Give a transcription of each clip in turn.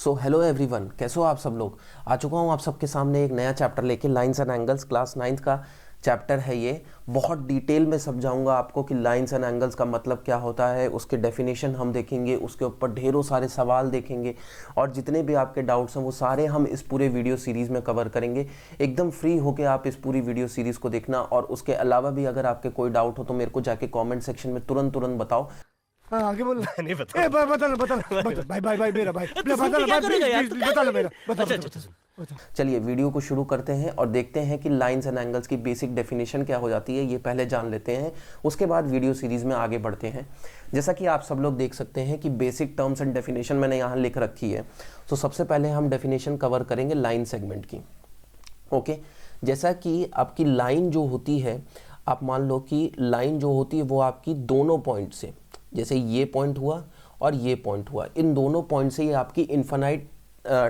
So hello everyone, कैसे हो आप सब लोग। आ चुका हूँ आप सबके सामने एक नया चैप्टर लेके, lines and angles. Class 9th का चैप्टर है ये। बहुत डिटेल में समझाऊंगा आपको कि लाइंस एंड एंगल्स का मतलब क्या होता है, उसके डेफिनेशन हम देखेंगे, उसके ऊपर ढेरों सारे सवाल देखेंगे और जितने भी आपके डाउट्स हैं वो सारे हम इस पूरे वीडियो सीरीज़ में कवर करेंगे। एकदम फ्री होके आप इस पूरी वीडियो सीरीज़ को देखना, और उसके अलावा भी अगर आपके कोई डाउट हो तो मेरे को जाके कमेंट सेक्शन में तुरंत तुरंत बताओ। हाँ आगे बोल। नहीं बता ए बता ना भाई भाई भाई मेरा भाई तो सुन बता के ना क्या भाई करेगा यार, प्लीज तू प्लीज क्या बता ना करेगा? मेरा बता अच्छा बता अच्छा बता सुन। बता। चलिए वीडियो को शुरू करते हैं और देखते हैं कि लाइंस एंड एंगल्स की बेसिक डेफिनेशन क्या हो जाती है, ये पहले जान लेते हैं। उसके बाद वीडियो सीरीज में आगे बढ़ते हैं। जैसा कि आप सब लोग देख सकते हैं कि बेसिक टर्म्स एंड डेफिनेशन मैंने यहाँ लिख रखी है। तो सबसे पहले हम डेफिनेशन कवर करेंगे लाइन सेगमेंट की। ओके, जैसा कि आपकी लाइन जो होती है, आप मान लो कि लाइन जो होती है वो आपकी दोनों पॉइंट से, जैसे ये पॉइंट हुआ और ये पॉइंट हुआ, इन दोनों पॉइंट से ये आपकी इन्फिनाइट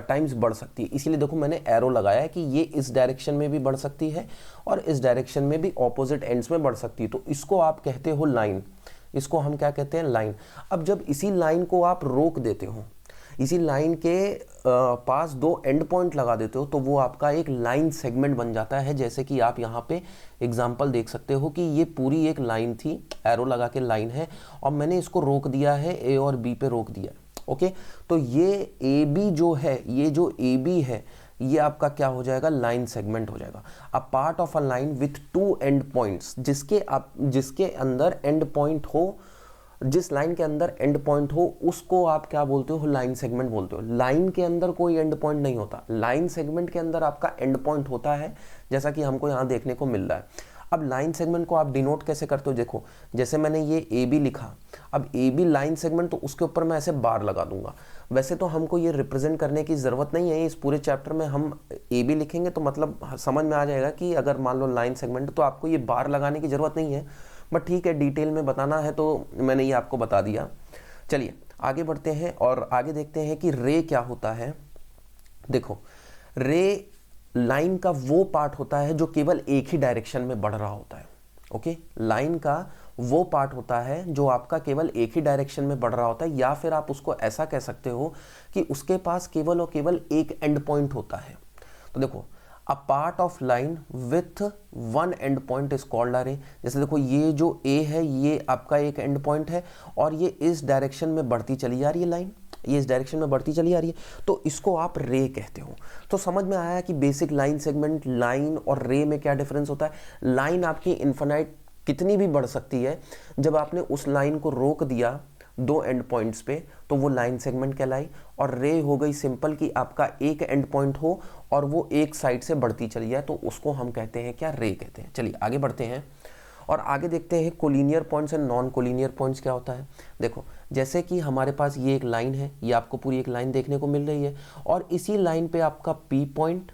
टाइम्स बढ़ सकती है। इसीलिए देखो मैंने एरो लगाया है कि ये इस डायरेक्शन में भी बढ़ सकती है और इस डायरेक्शन में भी ऑपोजिट एंड्स में बढ़ सकती है। तो इसको आप कहते हो लाइन, इसको हम क्या कहते हैं, लाइन। अब जब इसी लाइन को आप रोक देते हो, इसी लाइन के पास दो एंड पॉइंट लगा देते हो, तो वो आपका एक लाइन सेगमेंट बन जाता है। जैसे कि आप यहाँ पे एग्जांपल देख सकते हो कि ये पूरी एक लाइन थी, एरो लगा के लाइन है, और मैंने इसको रोक दिया है, ए और बी पे रोक दिया। ओके, तो ये ए बी जो है, ये जो ए बी है, ये आपका क्या हो जाएगा, लाइन सेगमेंट हो जाएगा। A part of a line with to and points, जिसके अंदर एंड पॉइंट हो, जिस लाइन के अंदर एंड पॉइंट हो, उसको आप क्या बोलते हो, लाइन सेगमेंट बोलते हो। लाइन के अंदर कोई एंड पॉइंट नहीं होता, लाइन सेगमेंट के अंदर आपका एंड पॉइंट होता है, जैसा कि हमको यहाँ देखने को मिल रहा है। अब लाइन सेगमेंट को आप डिनोट कैसे करते हो, देखो जैसे मैंने ये ए बी लिखा, अब ए बी लाइन सेगमेंट, तो उसके ऊपर मैं ऐसे बार लगा दूंगा। वैसे तो हमको ये रिप्रेजेंट करने की ज़रूरत नहीं है, इस पूरे चैप्टर में हम ए बी लिखेंगे तो मतलब समझ में आ जाएगा कि अगर मान लो लाइन सेगमेंट, तो आपको ये बार लगाने की ज़रूरत नहीं है। बट ठीक है, डिटेल में बताना है तो मैंने ये आपको बता दिया। चलिए आगे बढ़ते हैं और आगे देखते हैं कि रे क्या होता है। देखो, रे लाइन का वो पार्ट होता है जो केवल एक ही डायरेक्शन में बढ़ रहा होता है। ओके, लाइन का वो पार्ट होता है जो आपका केवल एक ही डायरेक्शन में बढ़ रहा होता है, या फिर आप उसको ऐसा कह सकते हो कि उसके पास केवल और केवल एक एंड पॉइंट होता है। तो देखो, a part of line with one and point is called a रे। जैसे देखो, ये जो ए है ये आपका एक एंड पॉइंट है और ये इस डायरेक्शन में बढ़ती चली जा रही है लाइन, ये इस डायरेक्शन में बढ़ती चली आ रही है, तो इसको आप रे कहते हो। तो समझ में आया कि बेसिक लाइन सेगमेंट, लाइन और रे में क्या डिफरेंस होता है। लाइन आपकी इन्फिनाइट कितनी भी बढ़ सकती है, जब आपने उस लाइन को रोक दिया दो एंड पॉइंट्स पे, तो वो लाइन सेगमेंट कहलाई। और रे हो गई सिंपल कि आपका एक एंड पॉइंट हो और वो एक साइड से बढ़ती चली जाए, तो उसको हम कहते हैं क्या, रे कहते हैं। चलिए आगे बढ़ते हैं और आगे देखते हैं collinear points and non collinear points क्या होता है। देखो, जैसे कि हमारे पास ये एक लाइन है, ये आपको पूरी एक लाइन देखने को मिल रही है, और इसी लाइन पे आपका पी पॉइंट,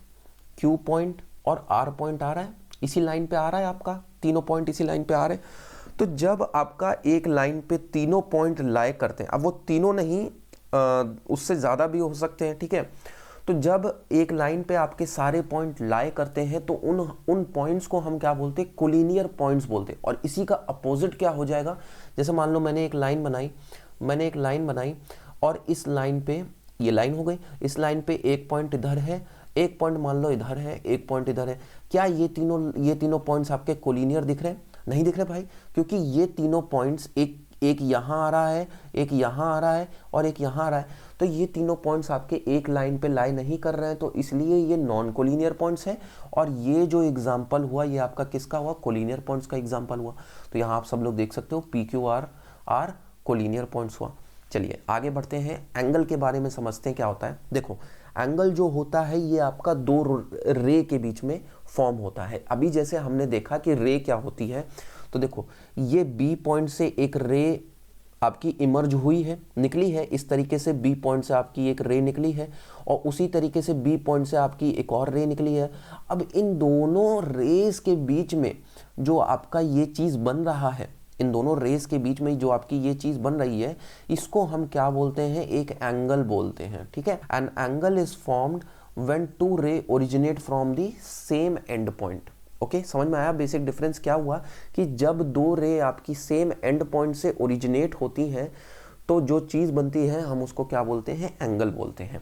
क्यू पॉइंट और आर पॉइंट आ रहा है। इसी लाइन पे आ रहा है आपका, तीनों पॉइंट इसी लाइन पे आ रहे हैं। तो जब आपका एक लाइन पे तीनों पॉइंट लाए करते हैं, अब वो तीनों नहीं, उससे ज़्यादा भी हो सकते हैं, ठीक है। तो जब एक लाइन पे आपके सारे पॉइंट लाए करते हैं, तो उन पॉइंट्स को हम क्या बोलते हैं, कोलिनियर पॉइंट्स बोलते हैं। और इसी का अपोजिट क्या हो जाएगा, जैसे मान लो मैंने एक लाइन बनाई और इस लाइन पे, ये लाइन हो गई, इस लाइन पे एक पॉइंट इधर है, एक पॉइंट मान लो इधर है, एक पॉइंट इधर है। क्या ये तीनों पॉइंट्स आपके कोलिनियर दिख रहे हैं? नहीं दिख रहे भाई, क्योंकि ये तीनों पॉइंट्स, एक यहाँ आ रहा है, एक यहाँ आ रहा है और एक यहाँ आ रहा है, तो ये तीनों पॉइंट्स आपके एक लाइन पे लाई नहीं कर रहे हैं, तो इसलिए ये नॉन कोलिनियर पॉइंट्स हैं। और ये जो एग्जांपल हुआ, ये आपका किसका हुआ, कोलिनियर पॉइंट्स का एग्जांपल हुआ। तो यहाँ आप सब लोग देख सकते हो P Q R collinear points हुआ। चलिए आगे बढ़ते हैं, एंगल के बारे में समझते हैं क्या होता है। देखो, एंगल जो होता है ये आपका दो रे के बीच में फॉर्म होता है। अभी जैसे हमने देखा कि रे क्या होती है, तो देखो ये बी पॉइंट से एक रे आपकी इमर्ज हुई है, निकली है, इस तरीके से बी पॉइंट से आपकी एक रे निकली है, और उसी तरीके से बी पॉइंट से आपकी एक और रे निकली है। अब इन दोनों रेस के बीच में जो आपका ये चीज़ बन रहा है, इन दोनों रेस के बीच में जो आपकी ये चीज़ बन रही है, इसको हम क्या बोलते हैं, एक एंगल बोलते हैं, ठीक है। An angle is formed when two ray originate from the same end point. Okay, समझ में आया बेसिक डिफरेंस क्या हुआ, कि जब दो रे आपकी सेम एंड पॉइंट से ओरिजिनेट होती हैं, तो जो चीज़ बनती है हम उसको क्या बोलते हैं, एंगल बोलते हैं।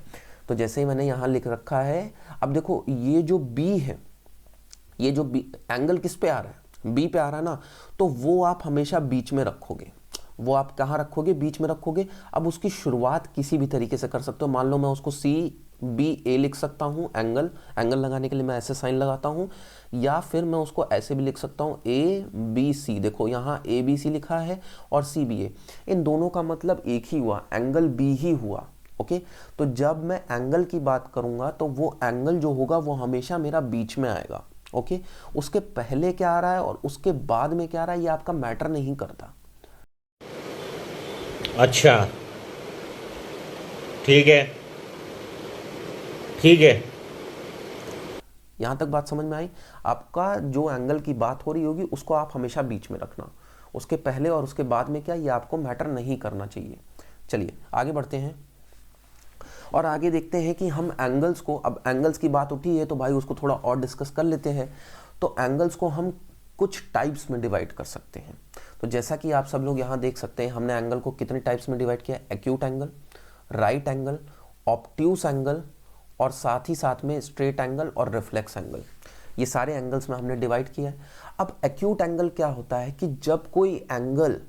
तो जैसे ही मैंने यहाँ लिख रखा है, अब देखो ये जो बी है, ये जो बी एंगल किस पे आ रहा है, बी पे आ रहा है ना, तो वो आप हमेशा बीच में रखोगे। वो आप कहाँ रखोगे, बीच में रखोगे। अब उसकी शुरुआत किसी भी तरीके से कर सकते हो। मान लो मैं उसको सी बी ए लिख सकता हूँ, एंगल लगाने के लिए मैं ऐसे साइन लगाता हूँ, या फिर मैं उसको ऐसे भी लिख सकता हूँ ए बी सी। देखो यहाँ ए बी सी लिखा है और सी बी ए, इन दोनों का मतलब एक ही हुआ, एंगल बी ही हुआ। ओके, तो जब मैं एंगल की बात करूंगा तो वो एंगल जो होगा वो हमेशा मेरा बीच में आएगा। ओके, उसके पहले क्या आ रहा है और उसके बाद में क्या आ रहा है, ये आपका मैटर नहीं करता। अच्छा, ठीक है, ठीक है। यहां तक बात समझ में आई? आपका जो एंगल की बात हो रही होगी उसको आप हमेशा बीच में रखना, उसके पहले और उसके बाद में क्या, ये आपको मैटर नहीं करना चाहिए। चलिए आगे बढ़ते हैं और आगे देखते हैं कि हम एंगल्स को, अब एंगल्स की बात उठी है तो भाई उसको थोड़ा और डिस्कस कर लेते हैं। तो एंगल्स को हम कुछ टाइप्स में डिवाइड कर सकते हैं। तो जैसा कि आप सब लोग यहाँ देख सकते हैं, हमने एंगल को कितने टाइप्स में डिवाइड किया, acute angle, right angle, obtuse angle और साथ ही साथ में स्ट्रेट एंगल और रिफ्लेक्स एंगल। ये सारे एंगल्स में हमने डिवाइड किया है। अब एक्यूट एंगल क्या होता है कि जब कोई एंगल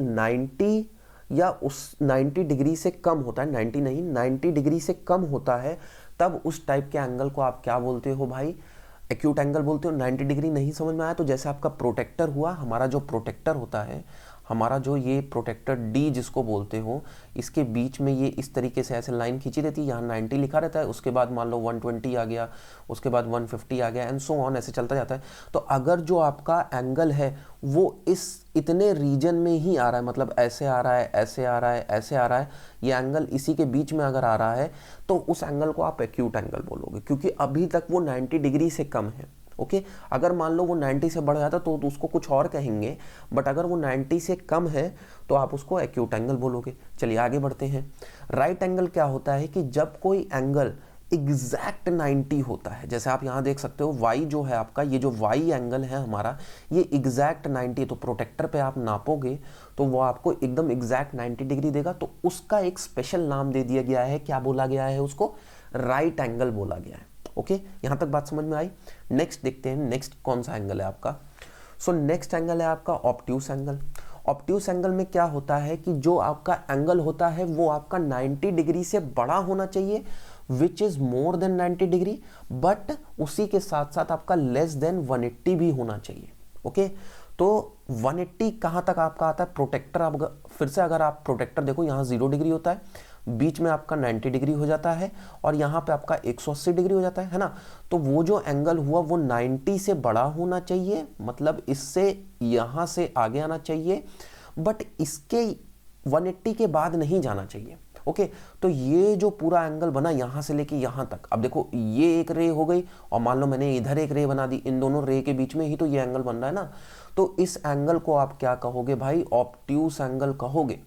90 या उस 90 डिग्री से कम होता है, 90 नहीं 90 डिग्री से कम होता है, तब उस टाइप के एंगल को आप क्या बोलते हो भाई, एक्यूट एंगल बोलते हो। 90 डिग्री नहीं समझ में आया तो जैसे आपका प्रोटेक्टर हुआ, हमारा जो प्रोटेक्टर होता है, हमारा जो ये प्रोटेक्टर डी जिसको बोलते हो, इसके बीच में ये इस तरीके से ऐसे लाइन खींची रहती है, यहाँ 90 लिखा रहता है, उसके बाद मान लो 120 आ गया, उसके बाद 150 आ गया एंड सो ऑन, ऐसे चलता जाता है। तो अगर जो आपका एंगल है वो इस इतने रीजन में ही आ रहा है, मतलब ऐसे आ रहा है, ऐसे आ रहा है, ऐसे आ रहा है, ये एंगल इसी के बीच में अगर आ रहा है तो उस एंगल को आप एक्यूट एंगल बोलोगे, क्योंकि अभी तक वो 90 डिग्री से कम है। ओके, अगर मान लो वो 90 से बढ़ जाता तो उसको कुछ और कहेंगे, बट अगर वो 90 से कम है तो आप उसको एक्यूट एंगल बोलोगे। चलिए आगे बढ़ते हैं। राइट एंगल क्या होता है कि जब कोई एंगल एग्जैक्ट 90 होता है, जैसे आप यहाँ देख सकते हो y जो है आपका, ये जो y एंगल है हमारा, ये एग्जैक्ट 90, तो प्रोटेक्टर पे आप नापोगे तो वो आपको एकदम एग्जैक्ट 90 डिग्री देगा। तो उसका एक स्पेशल नाम दे दिया गया है, क्या बोला गया है उसको, राइट एंगल बोला गया है। ओके, यहां तक बात समझ में आई? नेक्स्ट देखते हैं, नेक्स्ट कौन सा एंगल है आपका। सो नेक्स्ट एंगल है आपका ऑब्ट्यूस एंगल। ऑब्ट्यूस एंगल में क्या होता है कि जो आपका एंगल होता है वो आपका 90 डिग्री से बड़ा होना चाहिए, which is more than 90 degree, but उसी के साथ साथ आपका लेस देन 180 भी होना चाहिए। ओके, तो 180 कहां तक आपका आता है, प्रोटेक्टर। आप फिर से अगर आप प्रोटेक्टर देखो, यहाँ 0 डिग्री होता है, बीच में आपका 90 डिग्री हो जाता है और यहाँ पे आपका 180 डिग्री हो जाता है ना। तो वो जो एंगल हुआ वो 90 से बड़ा होना चाहिए, मतलब इससे यहाँ से आगे आना चाहिए, बट इसके 180 के बाद नहीं जाना चाहिए। ओके, तो ये जो पूरा एंगल बना यहाँ से लेके यहाँ तक, अब देखो ये एक रे हो गई और मान लो मैंने इधर एक रे बना दी, इन दोनों रे के बीच में ही तो ये एंगल बन रहा है ना। तो इस एंगल को आप क्या कहोगे भाई, ऑब्ट्यूस एंगल कहोगे।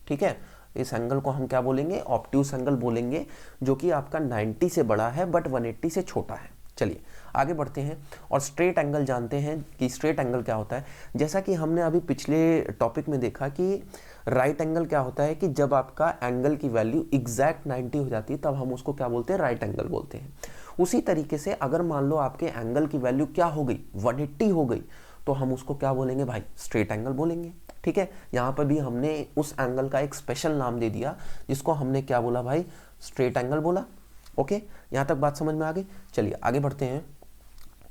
ठीक है, इस एंगल को हम क्या बोलेंगे, ऑब्ट्यूस एंगल बोलेंगे, जो कि आपका 90 से बड़ा है बट 180 से छोटा है। चलिए आगे बढ़ते हैं और स्ट्रेट एंगल जानते हैं कि स्ट्रेट एंगल क्या होता है। जैसा कि हमने अभी पिछले टॉपिक में देखा कि राइट एंगल क्या होता है कि जब आपका एंगल की वैल्यू एग्जैक्ट 90 हो जाती है तब हम उसको क्या बोलते हैं, राइट एंगल बोलते हैं। उसी तरीके से अगर मान लो आपके एंगल की वैल्यू क्या हो गई, 180 हो गई, तो हम उसको क्या बोलेंगे भाई, स्ट्रेट एंगल बोलेंगे। ठीक है, यहाँ पर भी हमने उस एंगल का एक स्पेशल नाम दे दिया जिसको हमने क्या बोला भाई, स्ट्रेट एंगल बोला। ओके, यहाँ तक बात समझ में आ गई? चलिए आगे बढ़ते हैं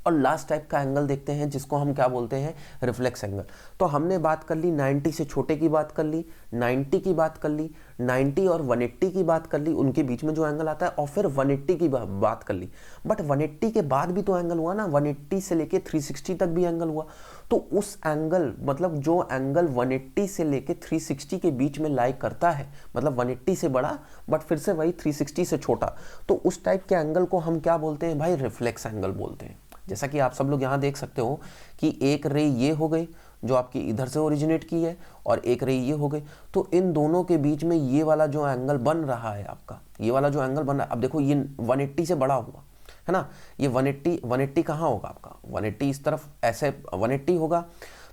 और लास्ट टाइप का एंगल देखते हैं जिसको हम क्या बोलते हैं, रिफ्लेक्स एंगल। तो हमने बात कर ली 90 से छोटे की बात कर ली, 90 की बात कर ली, 90 और 180 की बात कर ली, उनके बीच में जो एंगल आता है, और फिर 180 की बात कर ली। बट 180 के बाद भी तो एंगल हुआ ना, 180 से लेके 360 तक भी एंगल हुआ। तो उस एंगल, मतलब जो एंगल 180 से लेके 360 के बीच में लाई करता है, मतलब 180 से बड़ा बट फिर से वही 360 से छोटा, तो उस टाइप के एंगल को हम क्या बोलते हैं भाई, रिफ्लेक्स एंगल बोलते हैं। जैसा कि आप सब लोग यहाँ देख सकते हो कि एक रे ये हो गई जो आपकी इधर से ओरिजिनेट की है और एक रे ये हो गई, तो इन दोनों के बीच में ये वाला जो एंगल बन रहा है आपका, ये वाला जो एंगल बन रहा है, अब देखो ये 180 से बड़ा हुआ है ना, ये 180 कहाँ होगा आपका, 180 इस तरफ ऐसे 180 होगा,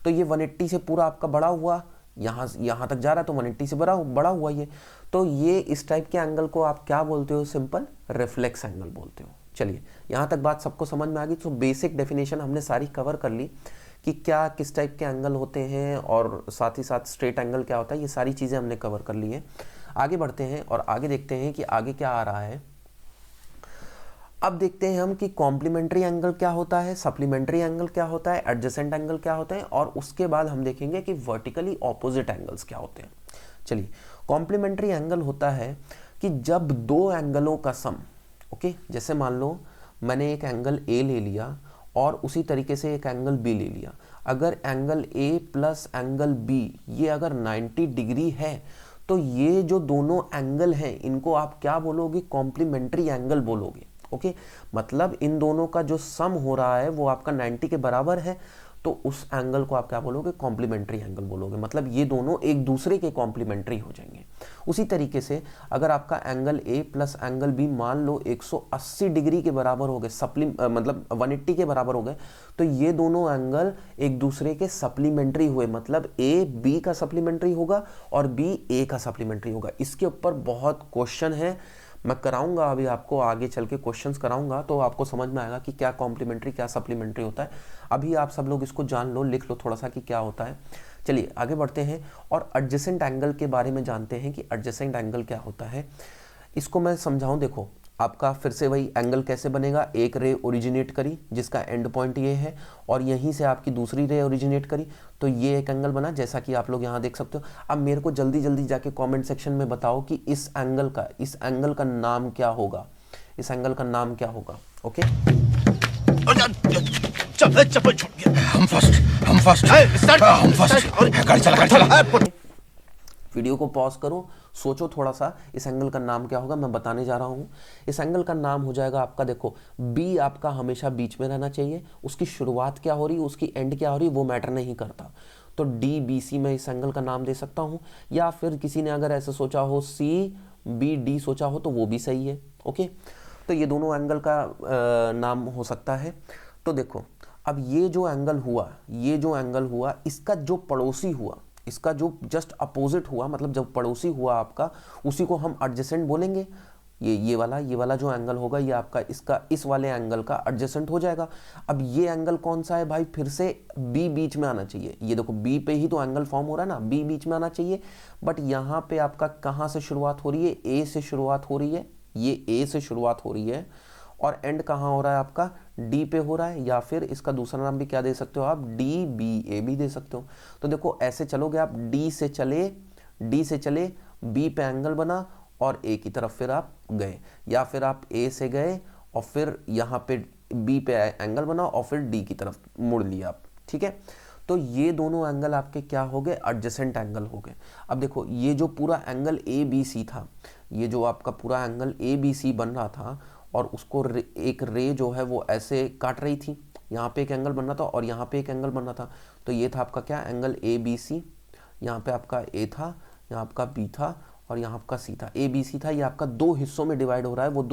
तो ये 180 से पूरा आपका बड़ा हुआ, यहाँ तक जा रहा है तो 180 से बड़ा हुआ ये। तो ये इस टाइप के एंगल को आप क्या बोलते हो? सिंपल रिफ्लेक्स एंगल बोलते हो। चलिए यहाँ तक बात सबको समझ में आ गई। तो बेसिक डेफिनेशन हमने सारी कवर कर ली कि क्या किस टाइप के एंगल होते हैं और साथ ही साथ स्ट्रेट एंगल क्या होता है, ये सारी चीज़ें हमने कवर कर ली है। आगे बढ़ते हैं और आगे देखते हैं कि आगे क्या आ रहा है। अब देखते हैं हम कि कॉम्प्लीमेंट्री एंगल क्या होता है, सप्लीमेंट्री एंगल क्या होता है, एडजेसेंट एंगल क्या होते हैं, और उसके बाद हम देखेंगे कि वर्टिकली ऑपोजिट एंगल्स क्या होते हैं। चलिए, कॉम्प्लीमेंट्री एंगल होता है कि जब दो एंगलों का सम, ओके, जैसे मान लो मैंने एक एंगल ए ले लिया और उसी तरीके से एक एंगल बी ले लिया। अगर angle A plus angle B ये अगर 90 डिग्री है तो ये जो दोनों एंगल हैं इनको आप क्या बोलोगे? कॉम्प्लीमेंट्री एंगल बोलोगे। ओके, मतलब इन दोनों का जो सम हो रहा है वो आपका 90 के बराबर है, तो उस एंगल को आप क्या बोलोगे? कॉम्प्लीमेंट्री एंगल बोलोगे। मतलब ये दोनों एक दूसरे के कॉम्प्लीमेंट्री हो जाएंगे। उसी तरीके से अगर आपका angle A plus angle B मान लो 180 डिग्री के बराबर हो गए, मतलब 180 के बराबर हो गए, तो ये दोनों एंगल एक दूसरे के सप्लीमेंट्री हुए। मतलब ए बी का सप्लीमेंट्री होगा और बी ए का सप्लीमेंट्री होगा। इसके ऊपर बहुत क्वेश्चन है, मैं कराऊंगा अभी आपको, आगे चल के क्वेश्चंस कराऊंगा तो आपको समझ में आएगा कि क्या कॉम्प्लीमेंट्री क्या सप्लीमेंट्री होता है। अभी आप सब लोग इसको जान लो, लिख लो थोड़ा सा कि क्या होता है। चलिए आगे बढ़ते हैं और एडजेसेंट एंगल के बारे में जानते हैं कि एडजेसेंट एंगल क्या होता है। इसको मैं समझाऊं, देखो आपका फिर से वही एंगल कैसे बनेगा। एक रे ओरिजिनेट करी जिसका एंड पॉइंट ये है और यहीं से आपकी दूसरी रे ओरिजिनेट करी, तो ये एक एंगल बना, जैसा कि आप लोग यहाँ देख सकते हो। अब मेरे को जल्दी जल्दी जाके कमेंट सेक्शन में बताओ कि इस एंगल का नाम क्या होगा, इस एंगल का नाम क्या होगा। ओके, चप्पल छूट गया। हम फर्स्ट गाड़ी चला। वीडियो को पॉज करो, सोचो थोड़ा सा इस एंगल का नाम क्या होगा। मैं बताने जा रहा हूँ। इस एंगल का नाम हो जाएगा आपका, देखो बी आपका हमेशा बीच में रहना चाहिए। उसकी शुरुआत क्या हो रही है, उसकी एंड क्या हो रही है, वो मैटर नहीं करता। तो डी बी सी मैं इस एंगल का नाम दे सकता हूँ, या फिर किसी ने अगर ऐसे सोचा हो सी बी डी सोचा हो तो वो भी सही है। ओके, तो ये दोनों एंगल का नाम हो सकता है। तो देखो अब ये जो एंगल हुआ इसका जो पड़ोसी हुआ, इसका जो जस्ट अपोजिट हुआ, मतलब जब पड़ोसी हुआ आपका, उसी को हम एडजेसेंट बोलेंगे। ये वाला जो एंगल होगा ये आपका इस वाले एंगल का एडजेसेंट हो जाएगा। अब ये एंगल कौन सा है भाई? फिर से बी बीच में आना चाहिए। ये देखो बी पे ही तो एंगल फॉर्म हो रहा है ना, बी बीच में आना चाहिए। बट यहाँ पे आपका कहाँ से शुरुआत हो रही है? ए से शुरुआत हो रही है, ये ए से शुरुआत हो रही है और एंड कहाँ हो रहा है आपका? डी पे हो रहा है, या फिर इसका दूसरा नाम भी क्या दे सकते हो आप? डी बी ए भी दे सकते हो। तो देखो ऐसे चलोगे आप, डी से चले बी पे एंगल बना और ए की तरफ फिर आप गए, या फिर आप ए से गए और फिर यहाँ पे बी पे एंगल बना और फिर डी की तरफ मुड़ लिया आप। ठीक है, तो ये दोनों एंगल आपके क्या हो गए? एडजेसेंट एंगल हो गए। अब देखो ये जो पूरा एंगल ए बी सी था, ये जो आपका पूरा एंगल ए बी सी बन रहा था और उसको एक रे जो है वो ऐसे काट रही थी, यहाँ पे एक एंगल बन रहा था और यहाँ पे एक एंगल बन रहा था। तो ये था आपका क्या? Angle A B C. यहाँ पे आपका ए था, यहाँ आपका बी था और यहाँ आपका सी था। ए बी सी था, ये आपका दो हिस्सों में डिवाइड हो रहा है। वो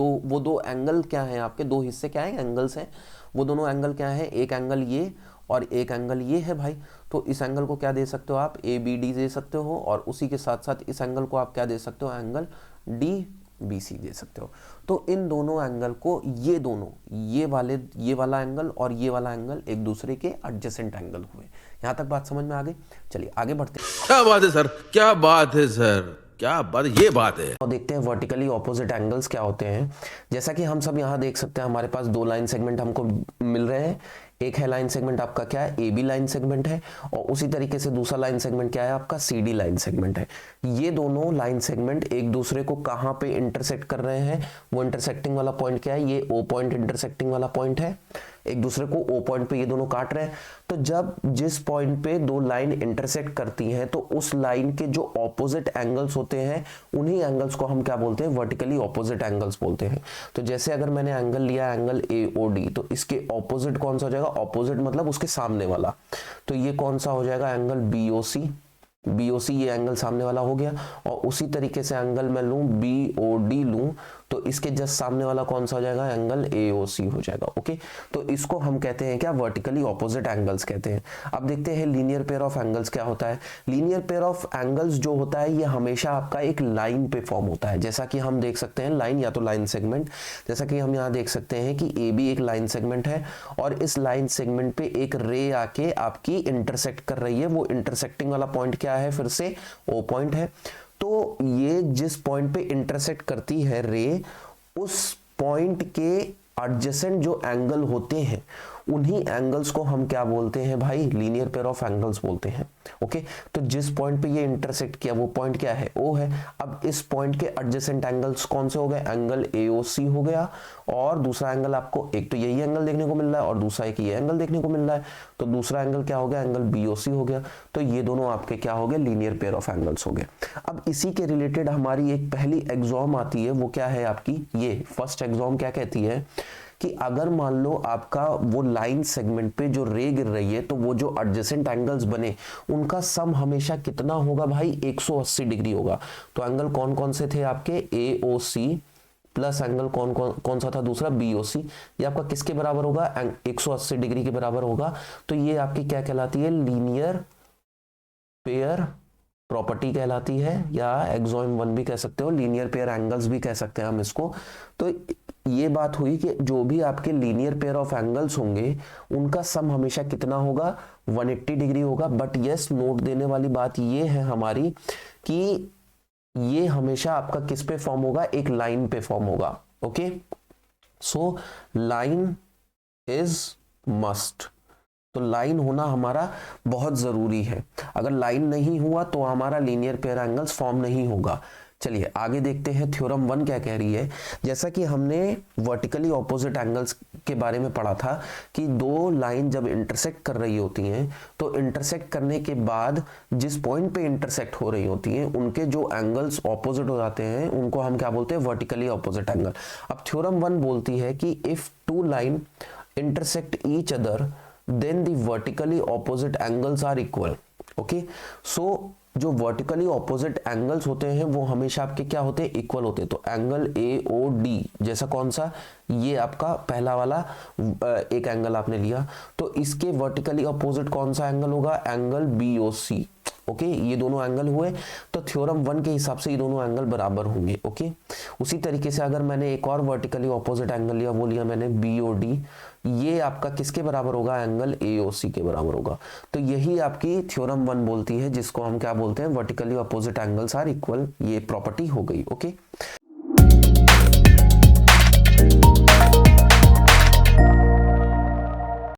दो एंगल क्या है आपके? दो हिस्से क्या है? एंगल्स हैं। वो दोनों एंगल क्या है? एक एंगल ये और एक एंगल ये है भाई। तो इस एंगल को क्या दे सकते हो आप? ए बी डी दे सकते हो, और उसी के साथ साथ इस एंगल को आप क्या दे सकते हो? एंगल डी बी सी दे सकते हो। तो इन दोनों एंगल को ये वाला एंगल और ये वाला एंगल एक दूसरे के एडजेसेंट एंगल हुए। यहाँ तक बात समझ में आ गई? चलिए आगे बढ़ते हैं। क्या बात है सर, क्या बात है सर, क्या बात, ये बात है। और देखते हैं वर्टिकली ऑपोजिट एंगल्स क्या होते हैं। जैसा कि हम सब यहाँ देख सकते हैं, हमारे पास दो लाइन सेगमेंट हमको मिल रहे हैं। एक है लाइन सेगमेंट आपका क्या है? ए बी लाइन सेगमेंट है, और उसी तरीके से दूसरा लाइन सेगमेंट क्या है आपका? सी डी लाइन सेगमेंट है। ये दोनों लाइन सेगमेंट एक दूसरे को कहाँ पे इंटरसेक्ट कर रहे हैं? वो इंटरसेक्टिंग वाला पॉइंट क्या है? ये ओ पॉइंट इंटरसेक्टिंग वाला पॉइंट है। एक दूसरे को ओ पॉइंट पे ये दोनों काट रहे हैं। तो जब जिस पॉइंट पे दो लाइन इंटरसेक्ट करती हैं तो उस लाइन के जो ऑपोजिट एंगल्स होते हैं उन्हीं एंगल्स को हम क्या बोलते हैं? वर्टिकली ऑपोजिट एंगल्स बोलते हैं। तो जैसे अगर मैंने एंगल लिया एंगल ए ओ डी, तो इसके ऑपोजिट कौन सा हो जाएगा? ऑपोजिट मतलब उसके सामने वाला। तो ये कौन सा हो जाएगा? एंगल बी ओ सी। बी ओ सी ये एंगल सामने वाला हो गया। और उसी तरीके से एंगल मैं लूं बी ओ डी लूं, तो तो इसके जस्ट सामने वाला कौन सा हो जाएगा, एंगल AOC हो जाएगा। ओके, तो इसको हम कहते हैं क्या, वर्टिकली ऑपोजिट एंगल्स कहते हैं। अब देखते हैं लीनियर पेयर ऑफ एंगल्स क्या होता है। लीनियर पेयर ऑफ एंगल्स जो होता है ये हमेशा आपका एक लाइन पे फॉर्म होता है, जैसा कि हम देख सकते हैं लाइन या तो लाइन सेगमेंट, जैसा कि हम यहाँ देख सकते हैं कि AB एक लाइन सेगमेंट है और इस लाइन सेगमेंट पे एक रे आके आपकी इंटरसेक्ट कर रही है। वो इंटरसेक्टिंग वाला पॉइंट क्या है, फिर से O पॉइंट है। तो ये जिस पॉइंट पे इंटरसेक्ट करती है रे, उस पॉइंट के एडजेसेंट जो एंगल होते हैं उन्हीं एंगल्स को हम क्या बोलते हैं भाई, लीनियर पेयर ऑफ एंगल्स बोलते हैं। ओके, तो जिस पॉइंट पे ये इंटरसेक्ट किया वो पॉइंट क्या है, O है। अब इस पॉइंट के एडजेसेंट एंगल्स कौन से हो गए, एंगल AOC हो गया, और दूसरा एंगल आपको एक तो यही एंगल देखने को मिल रहा है और दूसरा एक ये एंगल देखने को मिल रहा है, तो दूसरा एंगल क्या हो गया, एंगल BOC हो गया। तो ये दोनों आपके क्या हो गए, लीनियर पेयर ऑफ एंगल्स हो गए। अब इसी के रिलेटेड हमारी एक पहली एग्जॉम आती है, वो क्या है आपकी, ये फर्स्ट एग्जॉम क्या कहती है कि अगर मान लो आपका वो लाइन सेगमेंट पे जो रे गिर रही है, तो वो जो एडजेसेंट एंगल्स बने उनका सम हमेशा कितना होगा भाई, 180 डिग्री होगा। तो एंगल कौन कौन से थे आपके, AOC प्लस एंगल कौन सा था दूसरा, BOC। ये आपका किसके बराबर होगा, 180 डिग्री के बराबर होगा। तो ये आपकी क्या कहलाती है, लीनियर पेयर प्रॉपर्टी कहलाती है, या एक्सॉम 1 भी कह सकते हो, लीनियर पेयर एंगल्स भी कह सकते हैं हम इसको। तो ये बात हुई कि जो भी आपके लीनियर पेयर ऑफ एंगल्स होंगे उनका सम हमेशा कितना होगा, 180 डिग्री होगा। बट यस, नोट देने वाली बात ये है हमारी कि ये हमेशा आपका किस पे फॉर्म होगा, एक लाइन पे फॉर्म होगा। Okay, so line is must, तो लाइन होना हमारा बहुत जरूरी है। अगर लाइन नहीं हुआ तो हमारा लीनियर पेयर एंगल्स फॉर्म नहीं होगा। चलिए आगे देखते हैं थ्योरम 1 क्या कह रही है। जैसा कि हमने वर्टिकली ऑपोजिट एंगल्स के बारे में पढ़ा था कि दो लाइन जब इंटरसेक्ट कर रही होती हैं तो इंटरसेक्ट करने के बाद जिस पॉइंट पे इंटरसेक्ट हो रही होती हैं उनके जो एंगल्स ऑपोजिट हो जाते हैं उनको हम क्या बोलते हैं, वर्टिकली ऑपोजिट एंगल। अब थ्योरम 1 बोलती है कि if two line intersect each other then the vertically opposite angles are equal। Okay, so जो वर्टिकली ऑपोजिट एंगल्स होते हैं वो हमेशा आपके क्या होते हैं, इक्वल होते हैं। तो एंगल AOD जैसा कौन सा, ये आपका पहला वाला एक एंगल आपने लिया, तो इसके वर्टिकली ऑपोजिट कौन सा एंगल होगा, एंगल BOC। ओके, ये दोनों एंगल हुए, तो थ्योरम 1 के हिसाब से ये दोनों एंगल बराबर होंगे। ओके, उसी तरीके से अगर मैंने एक और वर्टिकली ऑपोजिट एंगल लिया, वो लिया मैंने BOD, ये आपका किसके बराबर होगा, एंगल AOC के बराबर होगा। तो यही आपकी थ्योरम 1 बोलती है, जिसको हम क्या बोलते हैं, vertically opposite angles are equal. ये प्रॉपर्टी हो गई। ओके,